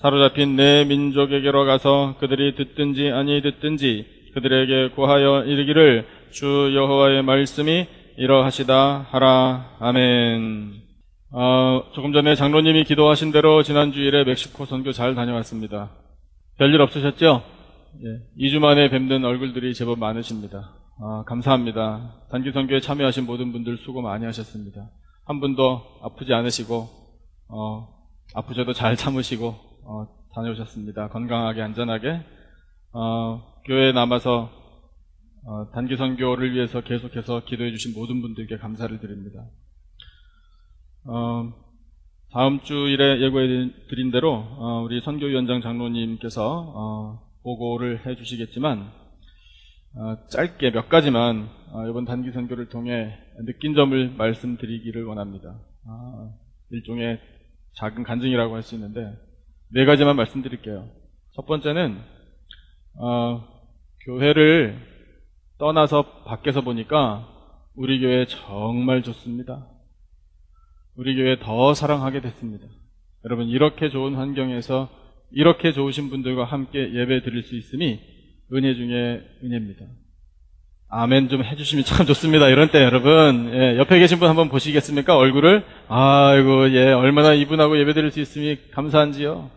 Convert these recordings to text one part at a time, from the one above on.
사로잡힌 내 민족에게로 가서 그들이 듣든지 아니 듣든지 그들에게 고하여 이르기를 주 여호와의 말씀이 이러하시다 하라. 아멘. 조금 전에 장로님이 기도하신 대로 지난 주일에 멕시코 선교 잘 다녀왔습니다. 별일 없으셨죠? 2주 만에 뵙는 얼굴들이 제법 많으십니다. 감사합니다. 단기 선교에 참여하신 모든 분들 수고 많이 하셨습니다. 한 분도 아프지 않으시고 아프셔도 잘 참으시고 다녀오셨습니다. 건강하게 안전하게 교회에 남아서 단기 선교를 위해서 계속해서 기도해 주신 모든 분들께 감사를 드립니다. 다음 주일에 예고해 드린 대로 우리 선교위원장 장로님께서 보고를 해 주시겠지만 짧게 몇 가지만 이번 단기 선교를 통해 느낀 점을 말씀드리기를 원합니다. 일종의 작은 간증이라고 할 수 있는데 4가지만 말씀드릴게요. 첫 번째는 교회를 떠나서 밖에서 보니까 우리 교회 정말 좋습니다. 우리 교회 더 사랑하게 됐습니다. 여러분, 이렇게 좋은 환경에서 이렇게 좋으신 분들과 함께 예배 드릴 수 있음이 은혜 중에 은혜입니다. 아멘 좀 해주시면 참 좋습니다. 이런 때 여러분, 옆에 계신 분 한번 보시겠습니까? 얼굴을. 아이고, 얼마나 이분하고 예배 드릴 수 있음이 감사한지요.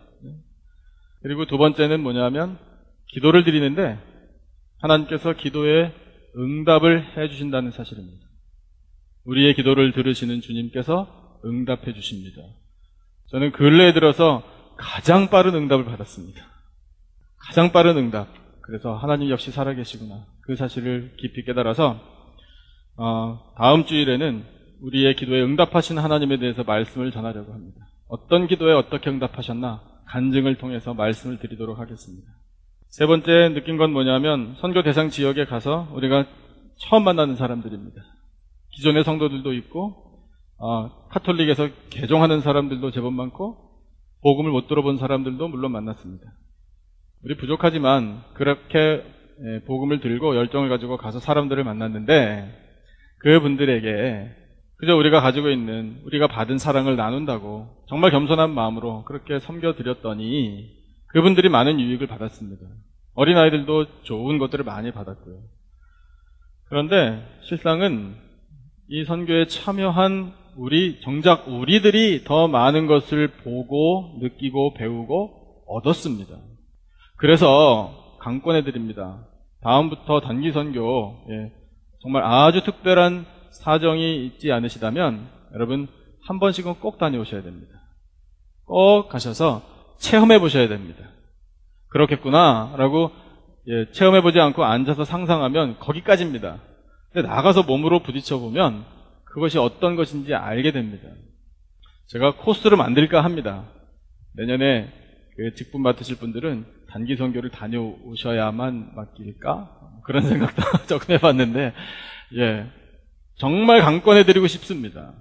그리고 두 번째는 뭐냐면 기도를 드리는데 하나님께서 기도에 응답을 해주신다는 사실입니다. 우리의 기도를 들으시는 주님께서 응답해 주십니다. 저는 근래에 들어서 가장 빠른 응답을 받았습니다. 가장 빠른 응답. 그래서 하나님 역시 살아계시구나. 그 사실을 깊이 깨달아서 다음 주일에는 우리의 기도에 응답하신 하나님에 대해서 말씀을 전하려고 합니다. 어떤 기도에 어떻게 응답하셨나 간증을 통해서 말씀을 드리도록 하겠습니다. 세 번째 느낀 건 뭐냐면 선교 대상 지역에 가서 우리가 처음 만나는 사람들입니다. 기존의 성도들도 있고 카톨릭에서 개종하는 사람들도 제법 많고 복음을 못 들어본 사람들도 물론 만났습니다. 우리 부족하지만 그렇게 복음을 들고 열정을 가지고 가서 사람들을 만났는데 그분들에게 그저 우리가 가지고 있는 우리가 받은 사랑을 나눈다고 정말 겸손한 마음으로 그렇게 섬겨드렸더니 그분들이 많은 유익을 받았습니다. 어린아이들도 좋은 것들을 많이 받았고요. 그런데 실상은 이 선교에 참여한 정작 우리들이 더 많은 것을 보고 느끼고 배우고 얻었습니다. 그래서 강권해드립니다. 다음부터 단기 선교 정말 아주 특별한 사정이 있지 않으시다면 여러분 한 번씩은 꼭 다녀오셔야 됩니다. 꼭 가셔서 체험해 보셔야 됩니다. 그렇겠구나 라고 체험해보지 않고 앉아서 상상하면 거기까지입니다. 근데 나가서 몸으로 부딪혀 보면 그것이 어떤 것인지 알게 됩니다. 제가 코스를 만들까 합니다. 내년에 직분 맡으실 분들은 단기 선교를 다녀오셔야만 맡길까? 그런 생각도 조금 해봤는데 정말 강권해드리고 싶습니다.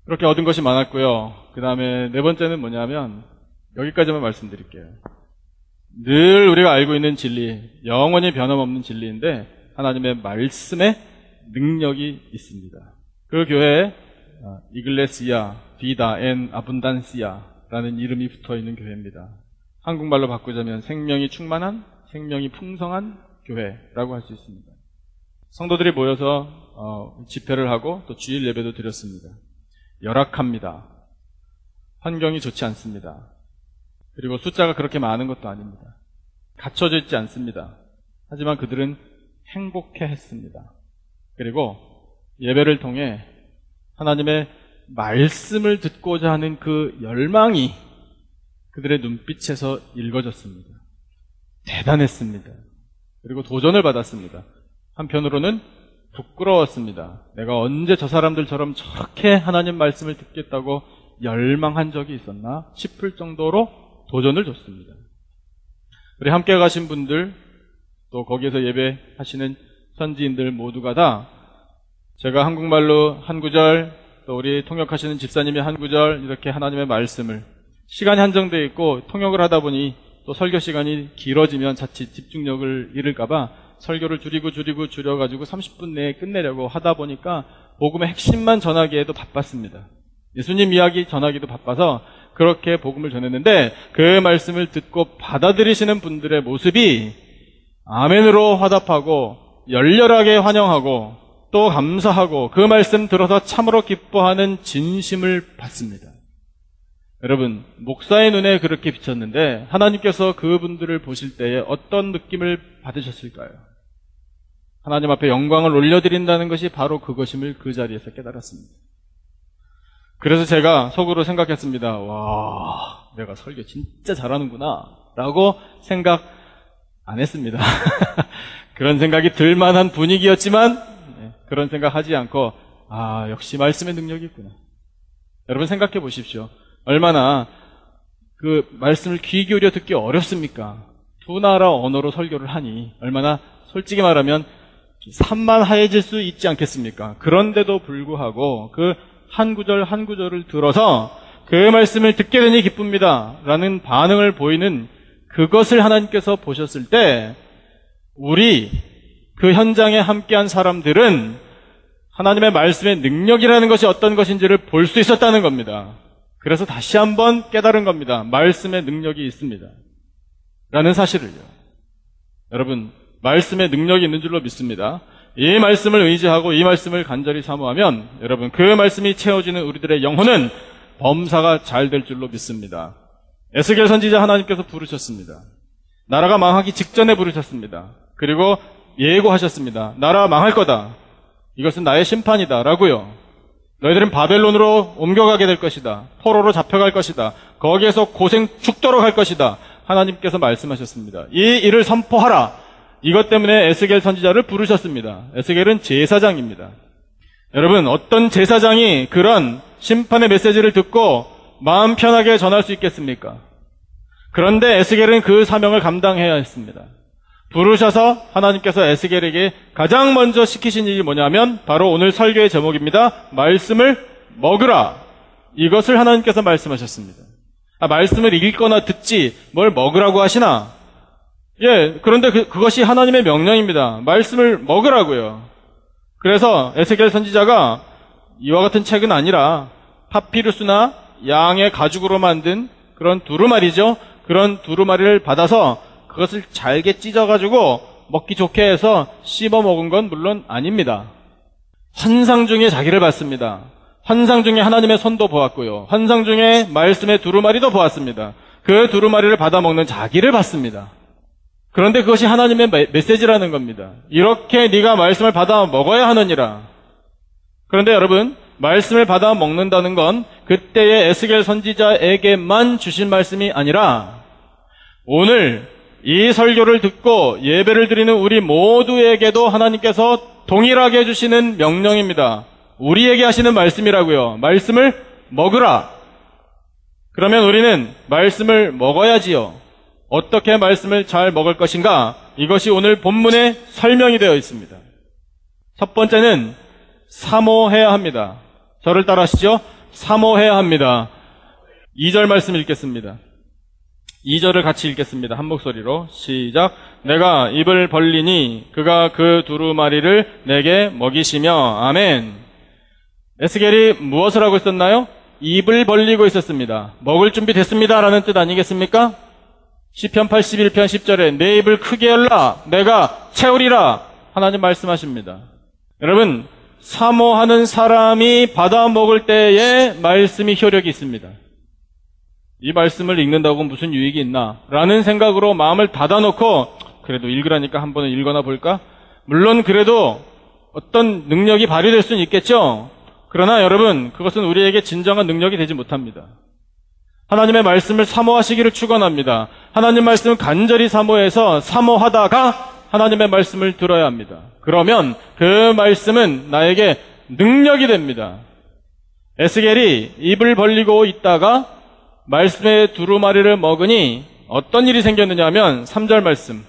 그렇게 얻은 것이 많았고요. 그 다음에 네 번째는 뭐냐면 여기까지만 말씀드릴게요. 늘 우리가 알고 있는 진리, 영원히 변함없는 진리인데 하나님의 말씀에 능력이 있습니다. 그 교회에 이글레시아 비다 앤 아분단시아라는 이름이 붙어있는 교회입니다. 한국말로 바꾸자면 생명이 충만한, 생명이 풍성한 교회라고 할 수 있습니다. 성도들이 모여서 집회를 하고 또 주일 예배도 드렸습니다. 열악합니다. 환경이 좋지 않습니다. 그리고 숫자가 그렇게 많은 것도 아닙니다. 갖춰져 있지 않습니다. 하지만 그들은 행복해 했습니다. 그리고 예배를 통해 하나님의 말씀을 듣고자 하는 그 열망이 그들의 눈빛에서 읽어졌습니다. 대단했습니다. 그리고 도전을 받았습니다. 한편으로는 부끄러웠습니다. 내가 언제 저 사람들처럼 저렇게 하나님 말씀을 듣겠다고 열망한 적이 있었나 싶을 정도로 도전을 줬습니다. 우리 함께 가신 분들 또 거기에서 예배하시는 선지인들 모두가 다 제가 한국말로 한 구절 또 우리 통역하시는 집사님이 한 구절 이렇게 하나님의 말씀을 시간이 한정되어 있고 통역을 하다 보니 또 설교 시간이 길어지면 자칫 집중력을 잃을까봐 설교를 줄여가지고 30분 내에 끝내려고 하다 보니까 복음의 핵심만 전하기에도 바빴습니다. 예수님 이야기 전하기도 바빠서 그렇게 복음을 전했는데 그 말씀을 듣고 받아들이시는 분들의 모습이 아멘으로 화답하고 열렬하게 환영하고 또 감사하고 그 말씀 들어서 참으로 기뻐하는 진심을 받습니다. 여러분, 목사의 눈에 그렇게 비쳤는데 하나님께서 그분들을 보실 때에 어떤 느낌을 받으셨을까요? 하나님 앞에 영광을 올려드린다는 것이 바로 그것임을 그 자리에서 깨달았습니다. 그래서 제가 속으로 생각했습니다. 와, 내가 설교 진짜 잘하는구나 라고 생각 안 했습니다. 그런 생각이 들만한 분위기였지만 그런 생각하지 않고 역시 말씀의 능력이 있구나. 여러분 생각해 보십시오. 얼마나 그 말씀을 귀 기울여 듣기 어렵습니까? 두 나라 언어로 설교를 하니 얼마나 솔직히 말하면 산만하해질 수 있지 않겠습니까? 그런데도 불구하고 그 한 구절 한 구절을 들어서 그 말씀을 듣게 되니 기쁩니다 라는 반응을 보이는 그것을 하나님께서 보셨을 때 우리 그 현장에 함께한 사람들은 하나님의 말씀의 능력이라는 것이 어떤 것인지를 볼 수 있었다는 겁니다. 그래서 다시 한번 깨달은 겁니다. 말씀의 능력이 있습니다 라는 사실을요. 여러분, 말씀의 능력이 있는 줄로 믿습니다. 이 말씀을 의지하고 이 말씀을 간절히 사모하면 여러분 그 말씀이 채워지는 우리들의 영혼은 범사가 잘 될 줄로 믿습니다. 에스겔 선지자 하나님께서 부르셨습니다. 나라가 망하기 직전에 부르셨습니다. 그리고 예고하셨습니다. 나라 망할 거다. 이것은 나의 심판이다 라고요. 너희들은 바벨론으로 옮겨가게 될 것이다. 포로로 잡혀갈 것이다. 거기에서 고생 죽도록 할 것이다. 하나님께서 말씀하셨습니다. 이 일을 선포하라. 이것 때문에 에스겔 선지자를 부르셨습니다. 에스겔은 제사장입니다. 여러분, 어떤 제사장이 그런 심판의 메시지를 듣고 마음 편하게 전할 수 있겠습니까? 그런데 에스겔은 그 사명을 감당해야 했습니다. 부르셔서 하나님께서 에스겔에게 가장 먼저 시키신 일이 뭐냐면 바로 오늘 설교의 제목입니다. 말씀을 먹으라. 이것을 하나님께서 말씀하셨습니다. 말씀을 읽거나 듣지 뭘 먹으라고 하시나? 그런데 그것이 하나님의 명령입니다. 말씀을 먹으라고요. 그래서 에스겔 선지자가 이와 같은 책은 아니라 파피루스나 양의 가죽으로 만든 그런 두루마리죠. 그런 두루마리를 받아서 그것을 잘게 찢어가지고 먹기 좋게 해서 씹어 먹은 건 물론 아닙니다. 환상 중에 자기를 봤습니다. 환상 중에 하나님의 손도 보았고요. 환상 중에 말씀의 두루마리도 보았습니다. 그 두루마리를 받아 먹는 자기를 봤습니다. 그런데 그것이 하나님의 메시지라는 겁니다. 이렇게 네가 말씀을 받아 먹어야 하느니라. 그런데 여러분, 말씀을 받아 먹는다는 건 그때의 에스겔 선지자에게만 주신 말씀이 아니라 오늘 이 설교를 듣고 예배를 드리는 우리 모두에게도 하나님께서 동일하게 해주시는 명령입니다. 우리에게 하시는 말씀이라고요. 말씀을 먹으라. 그러면 우리는 말씀을 먹어야지요. 어떻게 말씀을 잘 먹을 것인가? 이것이 오늘 본문에 설명이 되어 있습니다. 첫 번째는 사모해야 합니다. 저를 따라하시죠. 사모해야 합니다. 2절 말씀 읽겠습니다. 2절을 같이 읽겠습니다. 한 목소리로 시작. 내가 입을 벌리니 그가 그 두루마리를 내게 먹이시며. 아멘. 에스겔이 무엇을 하고 있었나요? 입을 벌리고 있었습니다. 먹을 준비 됐습니다 라는 뜻 아니겠습니까? 시편 81편 10절에 내 입을 크게 열라 내가 채우리라 하나님 말씀하십니다. 여러분, 사모하는 사람이 받아 먹을 때에 말씀이 효력이 있습니다. 이 말씀을 읽는다고 무슨 유익이 있나 라는 생각으로 마음을 닫아놓고 그래도 읽으라니까 한 번은 읽어나 볼까? 물론 그래도 어떤 능력이 발휘될 수는 있겠죠. 그러나 여러분, 그것은 우리에게 진정한 능력이 되지 못합니다. 하나님의 말씀을 사모하시기를 축원합니다. 하나님 말씀을 간절히 사모해서 사모하다가 하나님의 말씀을 들어야 합니다. 그러면 그 말씀은 나에게 능력이 됩니다. 에스겔이 입을 벌리고 있다가 말씀의 두루마리를 먹으니 어떤 일이 생겼느냐 하면 3절 말씀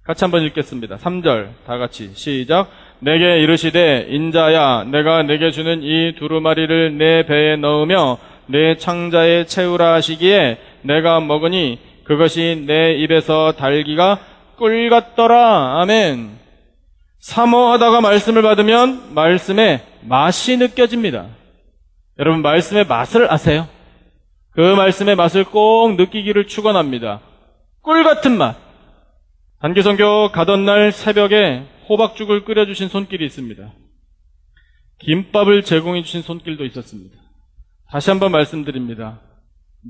같이 한번 읽겠습니다. 3절 다 같이 시작. 내게 이르시되 인자야 내가 내게 주는 이 두루마리를 내 배에 넣으며 내 창자에 채우라 하시기에 내가 먹으니 그것이 내 입에서 달기가 꿀 같더라. 아멘. 사모하다가 말씀을 받으면 말씀의 맛이 느껴집니다. 여러분, 말씀의 맛을 아세요? 그 말씀의 맛을 꼭 느끼기를 축원합니다. 꿀 같은 맛. 단기선교 가던 날 새벽에 호박죽을 끓여주신 손길이 있습니다. 김밥을 제공해 주신 손길도 있었습니다. 다시 한번 말씀드립니다.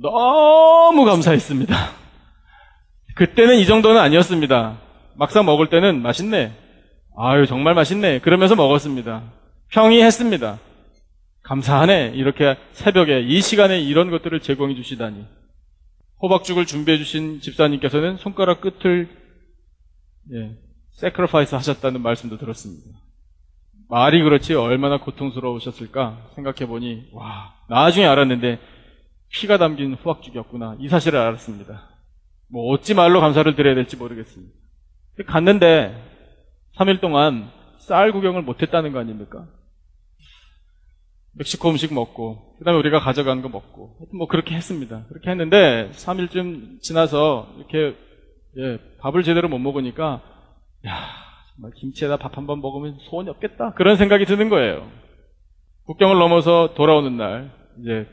너무 감사했습니다. 그때는 이 정도는 아니었습니다. 막상 먹을 때는 맛있네. 아유, 정말 맛있네. 그러면서 먹었습니다. 평이했습니다. 감사하네. 이렇게 새벽에 이 시간에 이런 것들을 제공해 주시다니. 호박죽을 준비해 주신 집사님께서는 손가락 끝을 세크리파이스 하셨다는 말씀도 들었습니다. 말이 그렇지 얼마나 고통스러우셨을까 생각해 보니 와, 나중에 알았는데 피가 담긴 호박죽이었구나. 이 사실을 알았습니다. 뭐 어찌 말로 감사를 드려야 될지 모르겠습니다. 갔는데 3일 동안 쌀 구경을 못했다는 거 아닙니까? 멕시코 음식 먹고 그 다음에 우리가 가져간 거 먹고 뭐 그렇게 했습니다. 그렇게 했는데 3일쯤 지나서 이렇게 밥을 제대로 못 먹으니까 야, 정말 김치에다 밥 한 번 먹으면 소원이 없겠다 그런 생각이 드는 거예요. 국경을 넘어서 돌아오는 날 이제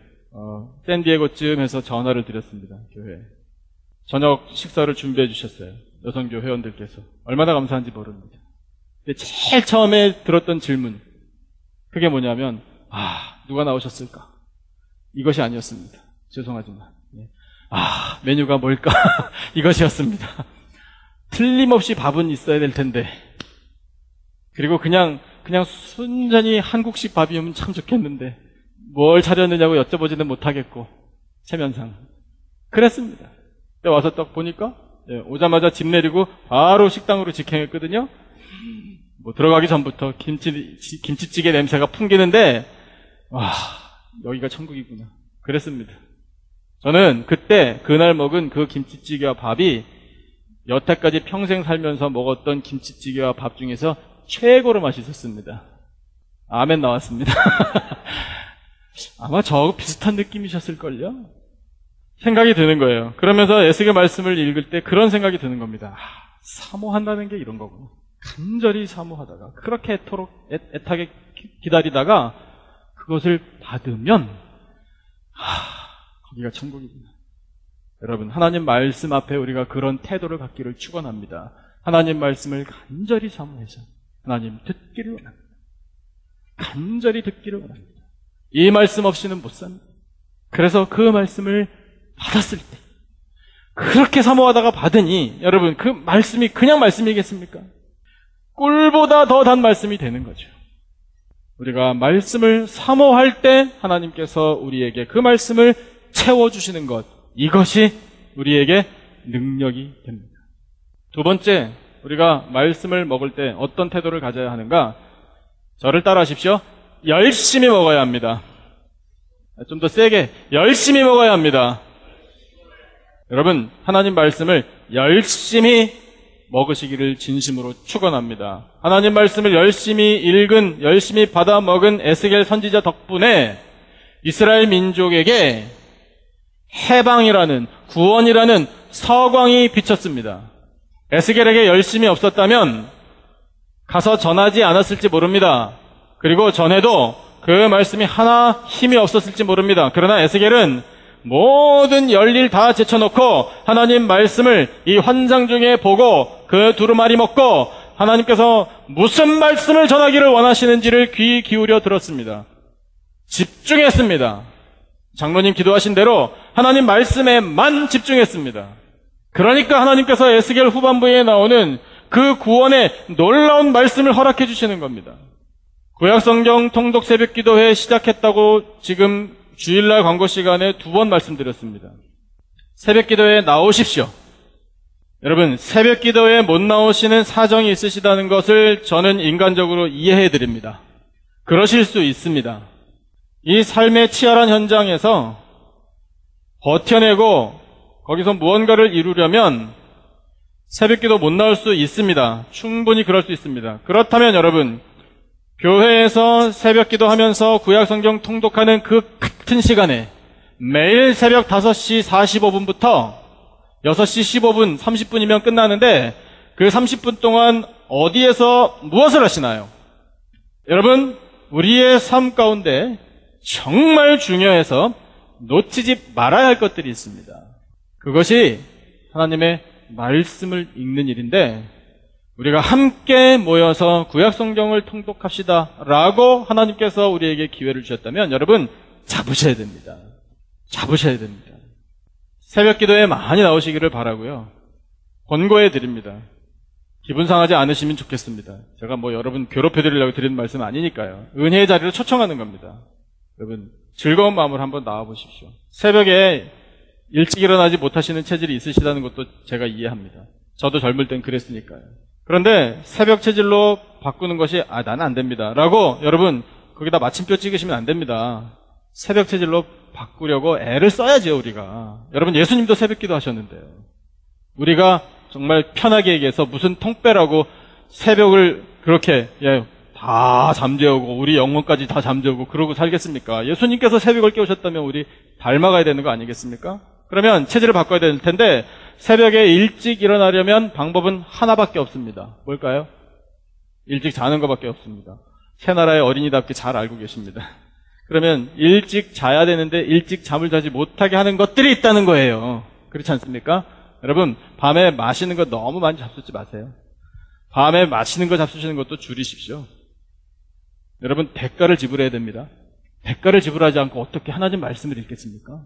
샌디에고쯤 해서 전화를 드렸습니다. 교회에. 저녁 식사를 준비해 주셨어요. 여성교 회원들께서. 얼마나 감사한지 모릅니다. 근데 제일 처음에 들었던 질문, 그게 뭐냐면 누가 나오셨을까? 이것이 아니었습니다. 죄송하지만. 메뉴가 뭘까? 이것이었습니다. 틀림없이 밥은 있어야 될 텐데. 그리고 그냥 순전히 한국식 밥이면 참 좋겠는데 뭘 차렸느냐고 여쭤보지는 못하겠고 체면상 그랬습니다. 근데 와서 딱 보니까 오자마자 집 내리고 바로 식당으로 직행했거든요. 뭐 들어가기 전부터 김치찌개 냄새가 풍기는데 와, 여기가 천국이구나. 그랬습니다. 저는 그날 먹은 그 김치찌개와 밥이 여태까지 평생 살면서 먹었던 김치찌개와 밥 중에서 최고로 맛있었습니다. 아멘 나왔습니다. 아마 저 비슷한 느낌이셨을걸요? 생각이 드는 거예요. 그러면서 에스겔 말씀을 읽을 때 그런 생각이 드는 겁니다. 사모한다는 게 이런 거구나. 간절히 사모하다가 그렇게 애타게 기다리다가 그것을 받으면 거기가 천국이구나. 여러분, 하나님 말씀 앞에 우리가 그런 태도를 갖기를 축원합니다. 하나님 말씀을 간절히 사모해서 하나님 듣기를 원합니다. 간절히 듣기를 원합니다. 이 말씀 없이는 못 삽니다. 그래서 그 말씀을 받았을 때 그렇게 사모하다가 받으니 여러분 그 말씀이 그냥 말씀이겠습니까? 꿀보다 더 단 말씀이 되는 거죠. 우리가 말씀을 사모할 때 하나님께서 우리에게 그 말씀을 채워주시는 것, 이것이 우리에게 능력이 됩니다. 두 번째, 우리가 말씀을 먹을 때 어떤 태도를 가져야 하는가? 저를 따라 하십시오. 열심히 먹어야 합니다. 좀 더 세게 열심히 먹어야 합니다. 여러분, 하나님 말씀을 열심히 먹으시기를 진심으로 축원합니다. 하나님 말씀을 열심히 읽은, 열심히 받아 먹은 에스겔 선지자 덕분에 이스라엘 민족에게 해방이라는, 구원이라는 서광이 비쳤습니다. 에스겔에게 열심이 없었다면 가서 전하지 않았을지 모릅니다. 그리고 전에도 그 말씀이 하나 힘이 없었을지 모릅니다. 그러나 에스겔은 모든 열일 다 제쳐놓고 하나님 말씀을 이 환상 중에 보고 그 두루마리 먹고 하나님께서 무슨 말씀을 전하기를 원하시는지를 귀 기울여 들었습니다. 집중했습니다. 장로님 기도하신 대로 하나님 말씀에만 집중했습니다. 그러니까 하나님께서 에스겔 후반부에 나오는 그 구원의 놀라운 말씀을 허락해 주시는 겁니다. 구약성경 통독 새벽기도회 시작했다고 지금 주일날 광고 시간에 2번 말씀드렸습니다. 새벽기도회에 나오십시오. 여러분, 새벽기도회에 못 나오시는 사정이 있으시다는 것을 저는 인간적으로 이해해 드립니다. 그러실 수 있습니다. 이 삶의 치열한 현장에서 버텨내고 거기서 무언가를 이루려면 새벽기도 못 나올 수 있습니다. 충분히 그럴 수 있습니다. 그렇다면 여러분, 교회에서 새벽기도 하면서 구약성경 통독하는 그 같은 시간에 매일 새벽 5시 45분부터 6시 15분, 30분이면 끝나는데 그 30분 동안 어디에서 무엇을 하시나요? 여러분, 우리의 삶 가운데 정말 중요해서 놓치지 말아야 할 것들이 있습니다. 그것이 하나님의 말씀을 읽는 일인데, 우리가 함께 모여서 구약성경을 통독합시다 라고 하나님께서 우리에게 기회를 주셨다면 여러분 잡으셔야 됩니다. 잡으셔야 됩니다. 새벽 기도에 많이 나오시기를 바라고요. 권고해 드립니다. 기분 상하지 않으시면 좋겠습니다. 제가 여러분 괴롭혀 드리려고 드리는 말씀 아니니까요. 은혜의 자리로 초청하는 겁니다. 여러분 즐거운 마음으로 한번 나와 보십시오. 새벽에 일찍 일어나지 못하시는 체질이 있으시다는 것도 제가 이해합니다. 저도 젊을 땐 그랬으니까요. 그런데 새벽 체질로 바꾸는 것이 나는 안 됩니다 라고 여러분 거기다 마침표 찍으시면 안 됩니다. 새벽 체질로 바꾸려고 애를 써야죠. 우리가 여러분 예수님도 새벽 기도 하셨는데요. 우리가 정말 편하게 얘기해서 무슨 통빼라고 새벽을 그렇게 다 잠재우고 우리 영혼까지 다 잠재우고 그러고 살겠습니까? 예수님께서 새벽을 깨우셨다면 우리 닮아가야 되는 거 아니겠습니까? 그러면 체질을 바꿔야 될 텐데 새벽에 일찍 일어나려면 방법은 하나밖에 없습니다. 뭘까요? 일찍 자는 것밖에 없습니다. 새나라의 어린이답게 잘 알고 계십니다. 그러면 일찍 자야 되는데 일찍 잠을 자지 못하게 하는 것들이 있다는 거예요. 그렇지 않습니까? 여러분 밤에 마시는 거 너무 많이 잡수지 마세요. 밤에 마시는 거 잡수시는 것도 줄이십시오. 여러분 대가를 지불해야 됩니다. 대가를 지불하지 않고 어떻게 하나님 말씀을 읽겠습니까?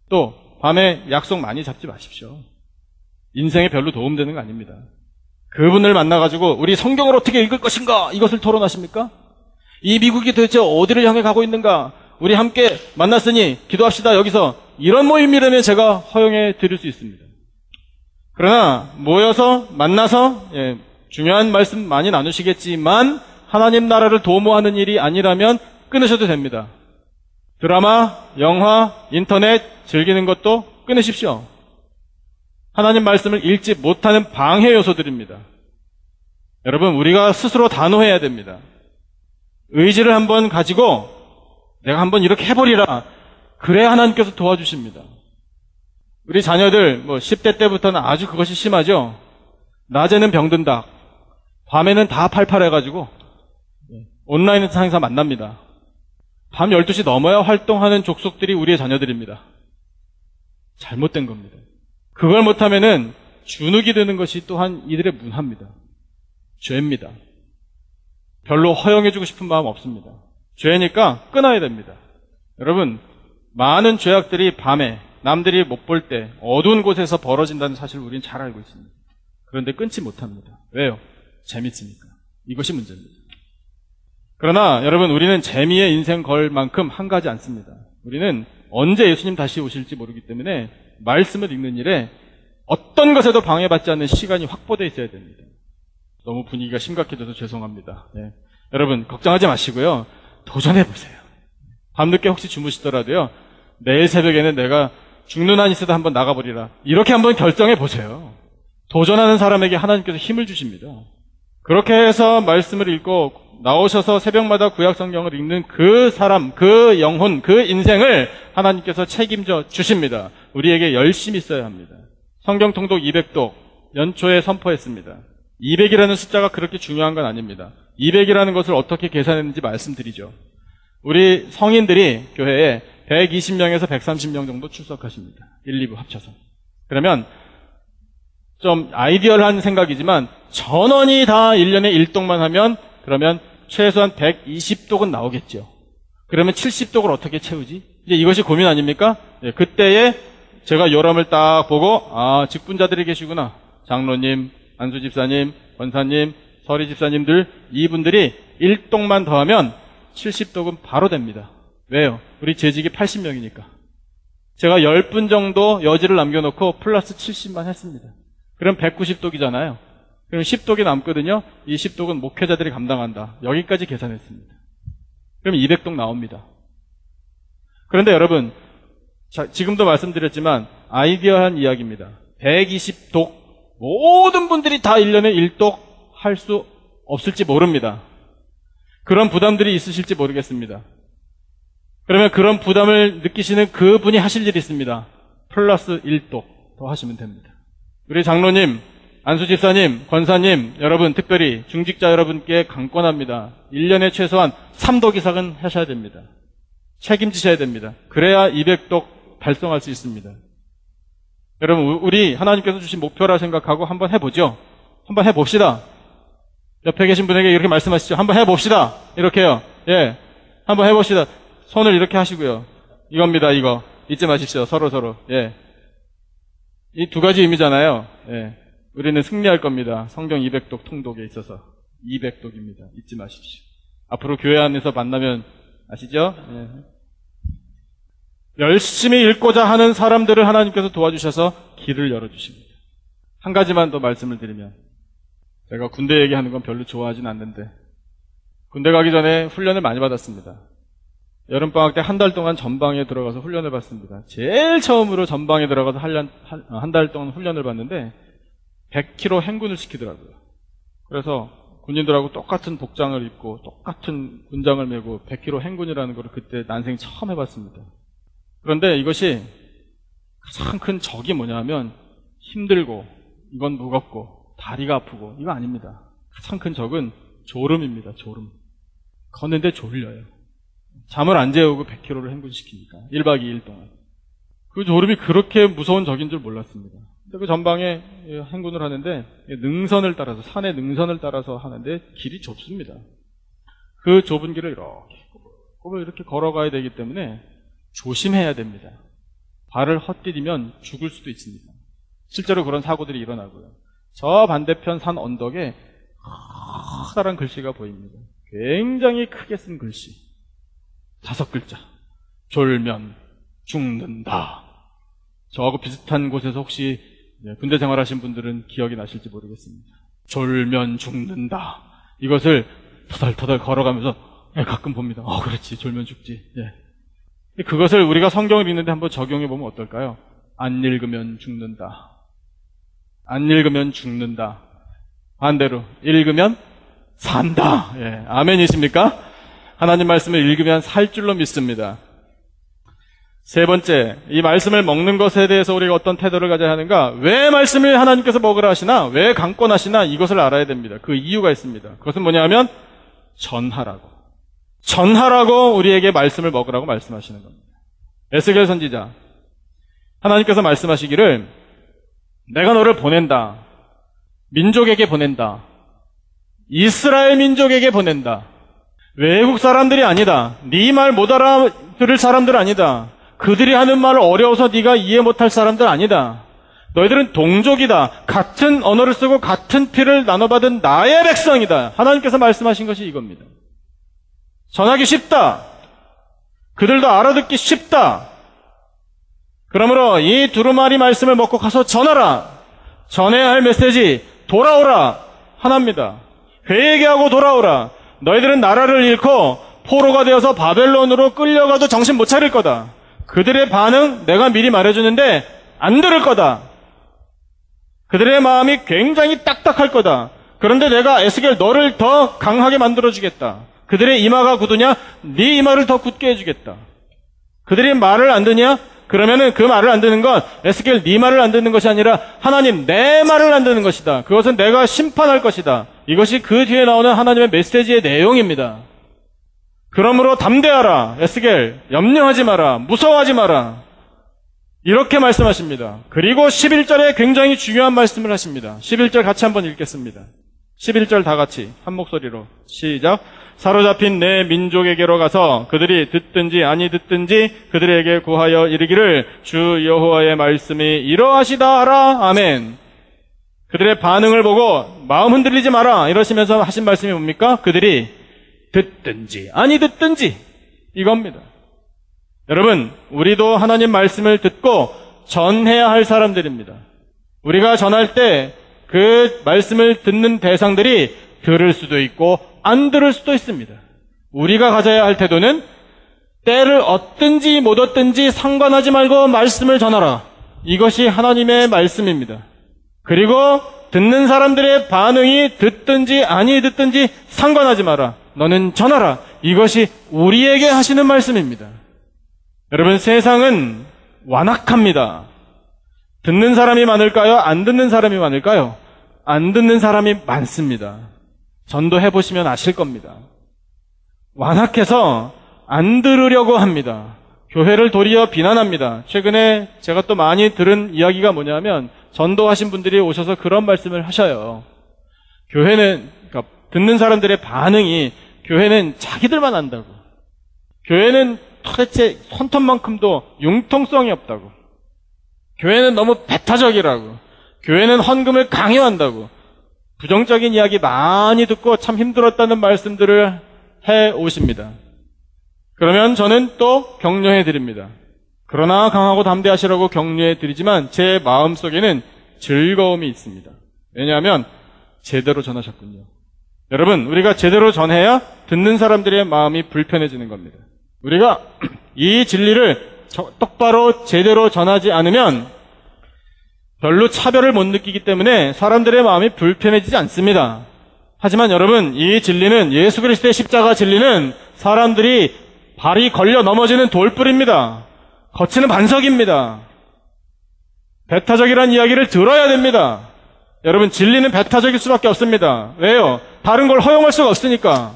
또 밤에 약속 많이 잡지 마십시오. 인생에 별로 도움되는 거 아닙니다. 그분을 만나가지고 우리 성경을 어떻게 읽을 것인가 이것을 토론하십니까? 이 미국이 도대체 어디를 향해 가고 있는가? 우리 함께 만났으니 기도합시다. 여기서 이런 모임이라면 제가 허용해 드릴 수 있습니다. 그러나 모여서 만나서 중요한 말씀 많이 나누시겠지만 하나님 나라를 도모하는 일이 아니라면 끊으셔도 됩니다. 드라마, 영화, 인터넷 즐기는 것도 끊으십시오. 하나님 말씀을 읽지 못하는 방해 요소들입니다. 여러분 우리가 스스로 단호해야 됩니다. 의지를 한번 가지고 내가 한번 이렇게 해버리라. 그래야 하나님께서 도와주십니다. 우리 자녀들 10대 때부터는 아주 그것이 심하죠. 낮에는 병든다. 밤에는 다 팔팔해가지고 온라인 상에서 만납니다. 밤 12시 넘어야 활동하는 족속들이 우리의 자녀들입니다. 잘못된 겁니다. 그걸 못하면은 주눅이 드는 것이 또한 이들의 문화입니다. 죄입니다. 별로 허용해주고 싶은 마음 없습니다. 죄니까 끊어야 됩니다. 여러분 많은 죄악들이 밤에 남들이 못 볼 때 어두운 곳에서 벌어진다는 사실을 우리는 잘 알고 있습니다. 그런데 끊지 못합니다. 왜요? 재밌으니까. 이것이 문제입니다. 그러나 여러분 우리는 재미의 인생 걸 만큼 한가하지 않습니다. 우리는 언제 예수님 다시 오실지 모르기 때문에 말씀을 읽는 일에 어떤 것에도 방해받지 않는 시간이 확보되어 있어야 됩니다. 너무 분위기가 심각해져서 죄송합니다. 여러분 걱정하지 마시고요. 도전해보세요. 밤늦게 혹시 주무시더라도요. 내일 새벽에는 내가 죽는 한 있어도 한번 나가버리라. 이렇게 한번 결정해보세요. 도전하는 사람에게 하나님께서 힘을 주십니다. 그렇게 해서 말씀을 읽고 나오셔서 새벽마다 구약성경을 읽는 그 사람, 그 영혼, 그 인생을 하나님께서 책임져 주십니다. 우리에게 열심히 써야 합니다. 성경 통독 200독 연초에 선포했습니다. 200이라는 숫자가 그렇게 중요한 건 아닙니다. 200이라는 것을 어떻게 계산했는지 말씀드리죠. 우리 성인들이 교회에 120명에서 130명 정도 출석하십니다. 1, 2부 합쳐서. 그러면 좀 아이디얼한 생각이지만 전원이 다 1년에 1독만 하면 그러면 최소한 120독은 나오겠죠. 그러면 70독을 어떻게 채우지? 이제 이것이 고민 아닙니까? 그때에 제가 요람을 딱 보고 직분자들이 계시구나. 장로님, 안수 집사님, 권사님, 서리 집사님들 이분들이 1독만 더하면 70독은 바로 됩니다. 왜요? 우리 재직이 80명이니까. 제가 10분 정도 여지를 남겨놓고 플러스 70만 했습니다. 그럼 190독이잖아요. 그럼 10독이 남거든요. 이 10독은 목회자들이 감당한다. 여기까지 계산했습니다. 그럼 200독 나옵니다. 그런데 여러분, 지금도 말씀드렸지만 아이디어한 이야기입니다. 120독 모든 분들이 다 1년에 1독 할 수 없을지 모릅니다. 그런 부담들이 있으실지 모르겠습니다. 그러면 그런 부담을 느끼시는 그분이 하실 일이 있습니다. 플러스 1독 더 하시면 됩니다. 우리 장로님, 안수집사님, 권사님, 여러분 특별히 중직자 여러분께 강권합니다. 1년에 최소한 3독 이상은 하셔야 됩니다. 책임지셔야 됩니다. 그래야 200독 달성할 수 있습니다. 여러분, 우리 하나님께서 주신 목표라 생각하고 한번 해보죠. 한번 해봅시다. 옆에 계신 분에게 이렇게 말씀하시죠. 한번 해봅시다. 이렇게요. 예. 한번 해봅시다. 손을 이렇게 하시고요. 이겁니다, 이거. 잊지 마십시오. 서로. 예. 이 두 가지 의미잖아요. 예. 우리는 승리할 겁니다. 성경 200독 통독에 있어서. 200독입니다. 잊지 마십시오. 앞으로 교회 안에서 만나면 아시죠? 예. 열심히 읽고자 하는 사람들을 하나님께서 도와주셔서 길을 열어주십니다. 한 가지만 더 말씀을 드리면, 제가 군대 얘기하는 건 별로 좋아하진 않는데, 군대 가기 전에 훈련을 많이 받았습니다. 여름방학 때 한 달 동안 전방에 들어가서 훈련을 받습니다. 제일 처음으로 전방에 들어가서 한 달 동안 훈련을 받는데 100km 행군을 시키더라고요. 그래서 군인들하고 똑같은 복장을 입고 똑같은 군장을 메고 100km 행군이라는 걸 그때 난생 처음 해봤습니다. 그런데 이것이 가장 큰 적이 뭐냐면 힘들고 이건 무겁고 다리가 아프고 이거 아닙니다. 가장 큰 적은 졸음입니다. 졸음. 걷는데 졸려요. 잠을 안 재우고 100km를 행군시키니까 1박 2일 동안. 그 졸음이 그렇게 무서운 적인 줄 몰랐습니다. 근데 그 전방에 행군을 하는데 능선을 따라서, 산의 능선을 따라서 하는데 길이 좁습니다. 그 좁은 길을 이렇게 이렇게 걸어가야 되기 때문에 조심해야 됩니다. 발을 헛디디면 죽을 수도 있습니다. 실제로 그런 사고들이 일어나고요. 저 반대편 산 언덕에 커다란 글씨가 보입니다. 굉장히 크게 쓴 글씨. 5글자. 졸면 죽는다. 저하고 비슷한 곳에서 혹시 군대 생활하신 분들은 기억이 나실지 모르겠습니다. 졸면 죽는다. 이것을 터덜터덜 걸어가면서 가끔 봅니다. 그렇지. 졸면 죽지. 예. 그것을 우리가 성경을 읽는데 한번 적용해 보면 어떨까요? 안 읽으면 죽는다. 안 읽으면 죽는다. 반대로 읽으면 산다. 예. 아멘이십니까? 하나님 말씀을 읽으면 살 줄로 믿습니다. 세 번째, 이 말씀을 먹는 것에 대해서 우리가 어떤 태도를 가져야 하는가? 왜 말씀을 하나님께서 먹으라 하시나? 왜 강권하시나? 이것을 알아야 됩니다. 그 이유가 있습니다. 그것은 뭐냐면 전하라고. 전하라고 우리에게 말씀을 먹으라고 말씀하시는 겁니다. 에스겔 선지자, 하나님께서 말씀하시기를 내가 너를 보낸다. 민족에게 보낸다. 이스라엘 민족에게 보낸다. 외국 사람들이 아니다. 네 말 못 알아들을 사람들 아니다. 그들이 하는 말을 어려워서 네가 이해 못할 사람들 아니다. 너희들은 동족이다. 같은 언어를 쓰고 같은 피를 나눠받은 나의 백성이다. 하나님께서 말씀하신 것이 이겁니다. 전하기 쉽다. 그들도 알아듣기 쉽다. 그러므로 이 두루마리 말씀을 먹고 가서 전하라. 전해야 할 메시지 돌아오라. 하나입니다. 회개하고 돌아오라. 너희들은 나라를 잃고 포로가 되어서 바벨론으로 끌려가도 정신 못 차릴 거다. 그들의 반응 내가 미리 말해주는데 안 들을 거다. 그들의 마음이 굉장히 딱딱할 거다. 그런데 내가 에스겔 너를 더 강하게 만들어주겠다. 그들의 이마가 굳으냐? 네 이마를 더 굳게 해주겠다. 그들이 말을 안 듣냐? 그러면은 그 말을 안 듣는 건 에스겔 네 말을 안 듣는 것이 아니라 하나님 내 말을 안 듣는 것이다. 그것은 내가 심판할 것이다. 이것이 그 뒤에 나오는 하나님의 메시지의 내용입니다. 그러므로 담대하라. 에스겔 염려하지 마라. 무서워하지 마라. 이렇게 말씀하십니다. 그리고 11절에 굉장히 중요한 말씀을 하십니다. 11절 같이 한번 읽겠습니다. 11절 다 같이 한 목소리로 시작. 사로잡힌 내 민족에게로 가서 그들이 듣든지 아니 듣든지 그들에게 구하여 이르기를 주 여호와의 말씀이 이러하시다 하라. 아멘. 그들의 반응을 보고 마음 흔들리지 마라 이러시면서 하신 말씀이 뭡니까? 그들이 듣든지 아니 듣든지 이겁니다. 여러분, 우리도 하나님 말씀을 듣고 전해야 할 사람들입니다. 우리가 전할 때 그 말씀을 듣는 대상들이 들을 수도 있고 안 들을 수도 있습니다. 우리가 가져야 할 태도는 때를 얻든지 못 얻든지 상관하지 말고 말씀을 전하라. 이것이 하나님의 말씀입니다. 그리고 듣는 사람들의 반응이 듣든지 아니 듣든지 상관하지 마라. 너는 전하라. 이것이 우리에게 하시는 말씀입니다. 여러분, 세상은 완악합니다. 듣는 사람이 많을까요? 안 듣는 사람이 많을까요? 안 듣는 사람이 많습니다. 전도해보시면 아실 겁니다. 완악해서 안 들으려고 합니다. 교회를 도리어 비난합니다. 최근에 제가 또 많이 들은 이야기가 뭐냐면 전도하신 분들이 오셔서 그런 말씀을 하셔요. 교회는, 그러니까 듣는 사람들의 반응이 교회는 자기들만 안다고. 교회는 도대체 손톱만큼도 융통성이 없다고. 교회는 너무 배타적이라고. 교회는 헌금을 강요한다고. 부정적인 이야기 많이 듣고 참 힘들었다는 말씀들을 해 오십니다. 그러면 저는 또 격려해 드립니다. 그러나 강하고 담대하시라고 격려해 드리지만 제 마음속에는 즐거움이 있습니다. 왜냐하면 제대로 전하셨군요. 여러분, 우리가 제대로 전해야 듣는 사람들의 마음이 불편해지는 겁니다. 우리가 이 진리를 똑바로 제대로 전하지 않으면 별로 차별을 못 느끼기 때문에 사람들의 마음이 불편해지지 않습니다. 하지만 여러분, 이 진리는, 예수 그리스도의 십자가 진리는 사람들이 발이 걸려 넘어지는 돌불입니다. 거치는 반석입니다. 배타적이라는 이야기를 들어야 됩니다. 여러분, 진리는 배타적일 수밖에 없습니다. 왜요? 다른 걸 허용할 수가 없으니까.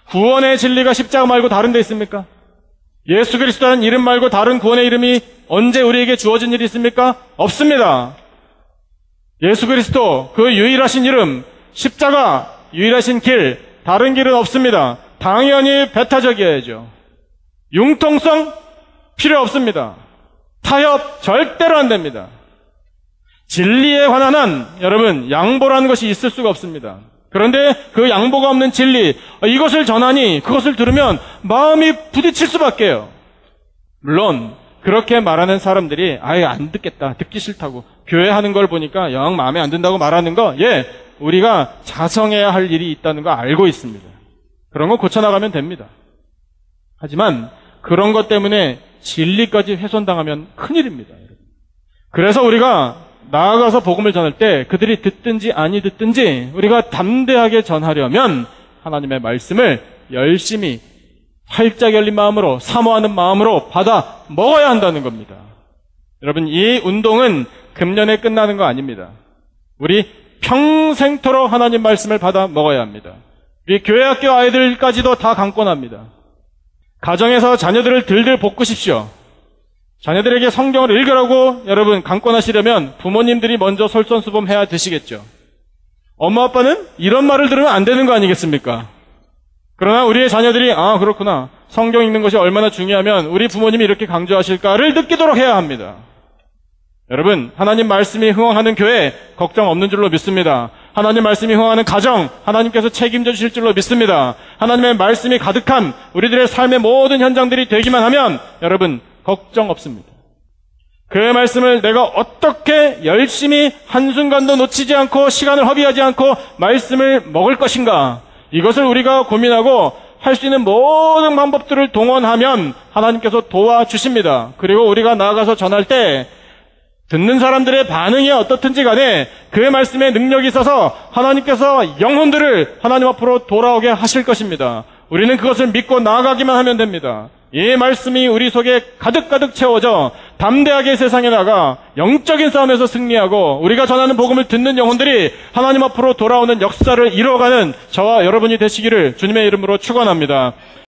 구원의 진리가 십자가 말고 다른 데 있습니까? 예수 그리스도라는 이름 말고 다른 구원의 이름이 언제 우리에게 주어진 일이 있습니까? 없습니다. 예수 그리스도, 그 유일하신 이름, 십자가, 유일하신 길, 다른 길은 없습니다. 당연히 배타적이어야죠. 융통성 필요 없습니다. 타협 절대로 안 됩니다. 진리에 관한 한, 여러분, 양보라는 것이 있을 수가 없습니다. 그런데 그 양보가 없는 진리, 이것을 전하니 그것을 들으면 마음이 부딪힐 수밖에요. 물론 그렇게 말하는 사람들이 아예 안 듣겠다, 듣기 싫다고, 교회 하는 걸 보니까 영 마음에 안 든다고 말하는 거, 우리가 자성해야 할 일이 있다는 거 알고 있습니다. 그런 거 고쳐나가면 됩니다. 하지만 그런 것 때문에 진리까지 훼손당하면 큰일입니다. 그래서 우리가 나아가서 복음을 전할 때 그들이 듣든지 아니 듣든지 우리가 담대하게 전하려면 하나님의 말씀을 열심히 활짝 열린 마음으로, 사모하는 마음으로 받아 먹어야 한다는 겁니다. 여러분, 이 운동은 금년에 끝나는 거 아닙니다. 우리 평생토록 하나님 말씀을 받아 먹어야 합니다. 우리 교회학교 아이들까지도 다 강권합니다. 가정에서 자녀들을 들들 볶으십시오. 자녀들에게 성경을 읽으라고 여러분 강권하시려면 부모님들이 먼저 솔선수범해야 되시겠죠. 엄마 아빠는 이런 말을 들으면 안 되는 거 아니겠습니까? 그러나 우리의 자녀들이 그렇구나, 성경 읽는 것이 얼마나 중요하면 우리 부모님이 이렇게 강조하실까를 느끼도록 해야 합니다. 여러분, 하나님 말씀이 흥황하는 교회 걱정 없는 줄로 믿습니다. 하나님 말씀이 흥황하는 가정 하나님께서 책임져 주실 줄로 믿습니다. 하나님의 말씀이 가득한 우리들의 삶의 모든 현장들이 되기만 하면 여러분 걱정 없습니다. 그 말씀을 내가 어떻게 열심히 한순간도 놓치지 않고 시간을 허비하지 않고 말씀을 먹을 것인가, 이것을 우리가 고민하고 할 수 있는 모든 방법들을 동원하면 하나님께서 도와주십니다. 그리고 우리가 나아가서 전할 때 듣는 사람들의 반응이 어떻든지 간에 그 말씀에 능력이 있어서 하나님께서 영혼들을 하나님 앞으로 돌아오게 하실 것입니다. 우리는 그것을 믿고 나아가기만 하면 됩니다. 이 말씀이 우리 속에 가득가득 채워져 담대하게 세상에 나가 영적인 싸움에서 승리하고 우리가 전하는 복음을 듣는 영혼들이 하나님 앞으로 돌아오는 역사를 이뤄가는 저와 여러분이 되시기를 주님의 이름으로 축원합니다.